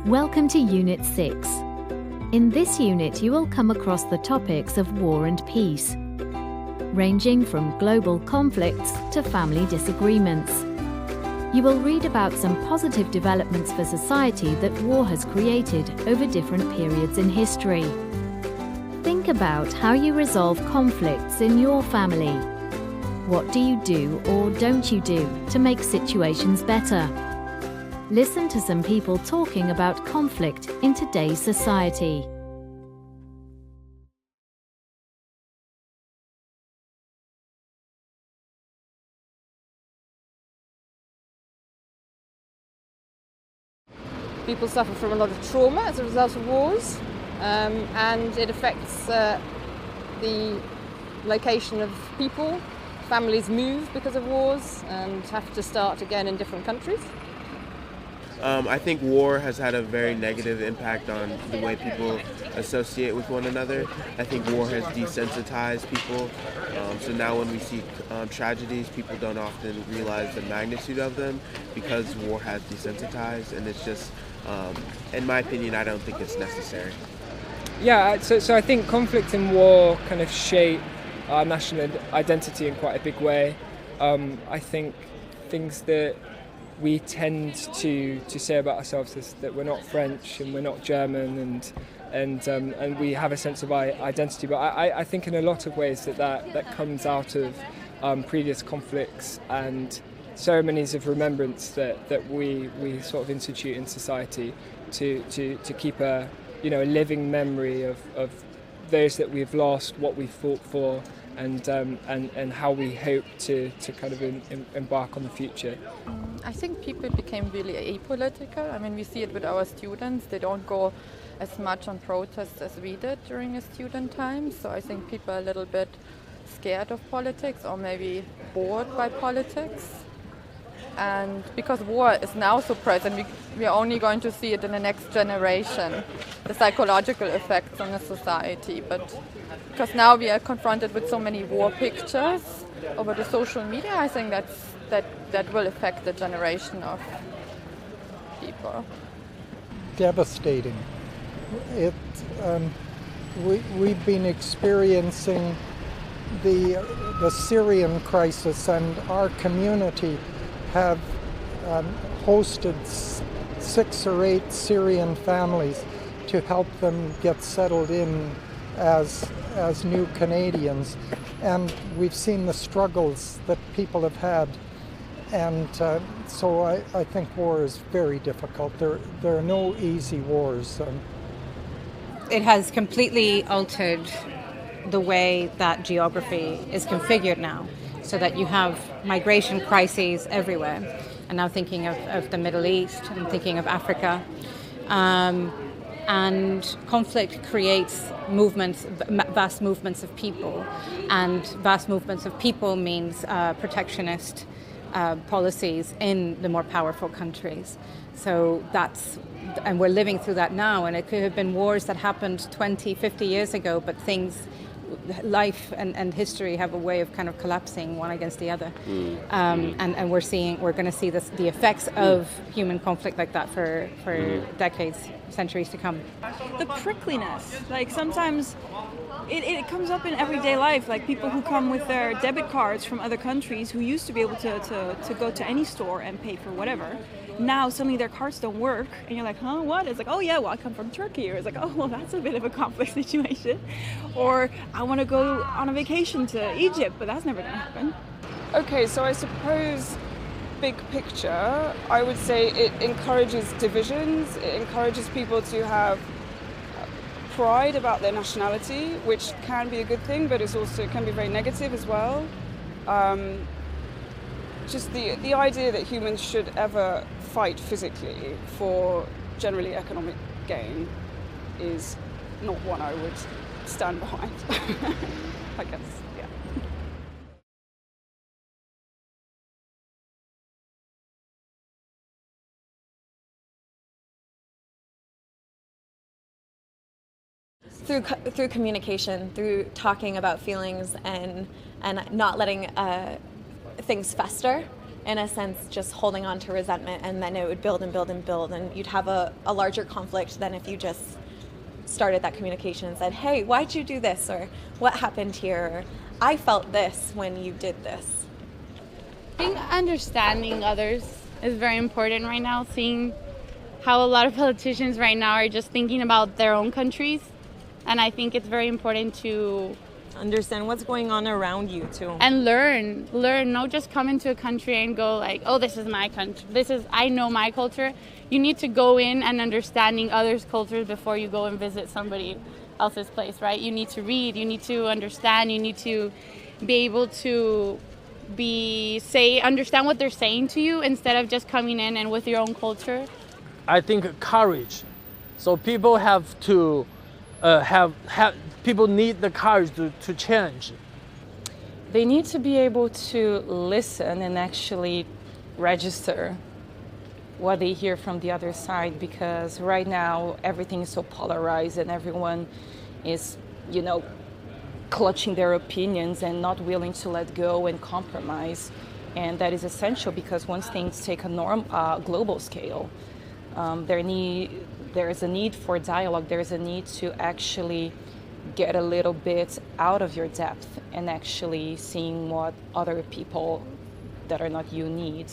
Welcome to Unit 6. In this unit you will come across the topics of war and peace, ranging from global conflicts to family disagreements. You will read about some positive developments for society that war has created over different periods in history. Think about how you resolve conflicts in your family. What do you do or don't you do to make situations better? Listen to some people talking about conflict in today's society. People suffer from a lot of trauma as a result of wars, and it affects the location of people. Families move because of wars and have to start again in different countries. I think war has had a very negative impact on the way people associate with one another. I think war has desensitized people. So now when we see tragedies, people don't often realize the magnitude of them because war has desensitized, and it's just, in my opinion, I don't think it's necessary. Yeah, so I think conflict and war kind of shape our national identity in quite a big way. I think things that we tend to say about ourselves is that we're not French and we're not German, and we have a sense of identity. But I think in a lot of ways that comes out of previous conflicts and ceremonies of remembrance that we sort of institute in society to keep a living memory of those that we've lost, what we fought for, and how we hope to kind of embark on the future. I think people became really apolitical. I mean, we see it with our students. They don't go as much on protests as we did during a student time. So I think people are a little bit scared of politics or maybe bored by politics. And because war is now so present, we are only going to see it in the next generation, the psychological effects on the society. But because now we are confronted with so many war pictures over the social media, I think that will affect the generation of people. Devastating. We've been experiencing the Syrian crisis, and our community have hosted 6 or 8 Syrian families to help them get settled in as new Canadians. And we've seen the struggles that people have had. And so I think war is very difficult. There are no easy wars. It has completely altered the way that geography is configured now, so that you have migration crises everywhere. And now thinking of the Middle East, and thinking of Africa. And conflict creates movements, vast movements of people. And vast movements of people means protectionist policies in the more powerful countries. So and we're living through that now. And it could have been wars that happened 20, 50 years ago, but life and history have a way of kind of collapsing one against the other. And we're going to see the effects of human conflict like that for decades, centuries to come. The prickliness, like sometimes it comes up in everyday life, like people who come with their debit cards from other countries who used to be able to go to any store and pay for whatever. Now suddenly their cards don't work, and you're like, huh, what? It's like, oh yeah, well, I come from Turkey. Or it's like, oh, well, that's a bit of a complex situation. Or I want to go on a vacation to Egypt, but that's never going to happen. Okay, so I suppose big picture, I would say it encourages divisions. It encourages people to have pride about their nationality, which can be a good thing, but it can be very negative as well. Just the idea that humans should ever fight physically for generally economic gain is not one I would stand behind, I guess, yeah. through communication, through talking about feelings and not letting things fester, in a sense, just holding on to resentment, and then it would build and build and build, and you'd have a larger conflict than if you just started that communication and said, hey, why'd you do this, or what happened here, or I felt this when you did this. I think understanding others is very important right now, seeing how a lot of politicians right now are just thinking about their own countries, and I think it's very important to understand what's going on around you too, and learn, not just come into a country and go like, oh, this is my country, I know my culture. You need to go in and understanding others' cultures before you go and visit somebody else's place, right? You need to read, you need to understand, you need to be able to understand what they're saying to you instead of just coming in and with your own culture. I think courage. So people have to people need the courage to change. They need to be able to listen and actually register what they hear from the other side, because right now everything is so polarized and everyone is, clutching their opinions and not willing to let go and compromise. And that is essential, because once things take a global scale, there is a need for dialogue. There is a need to actually get a little bit out of your depth and actually seeing what other people that are not you need.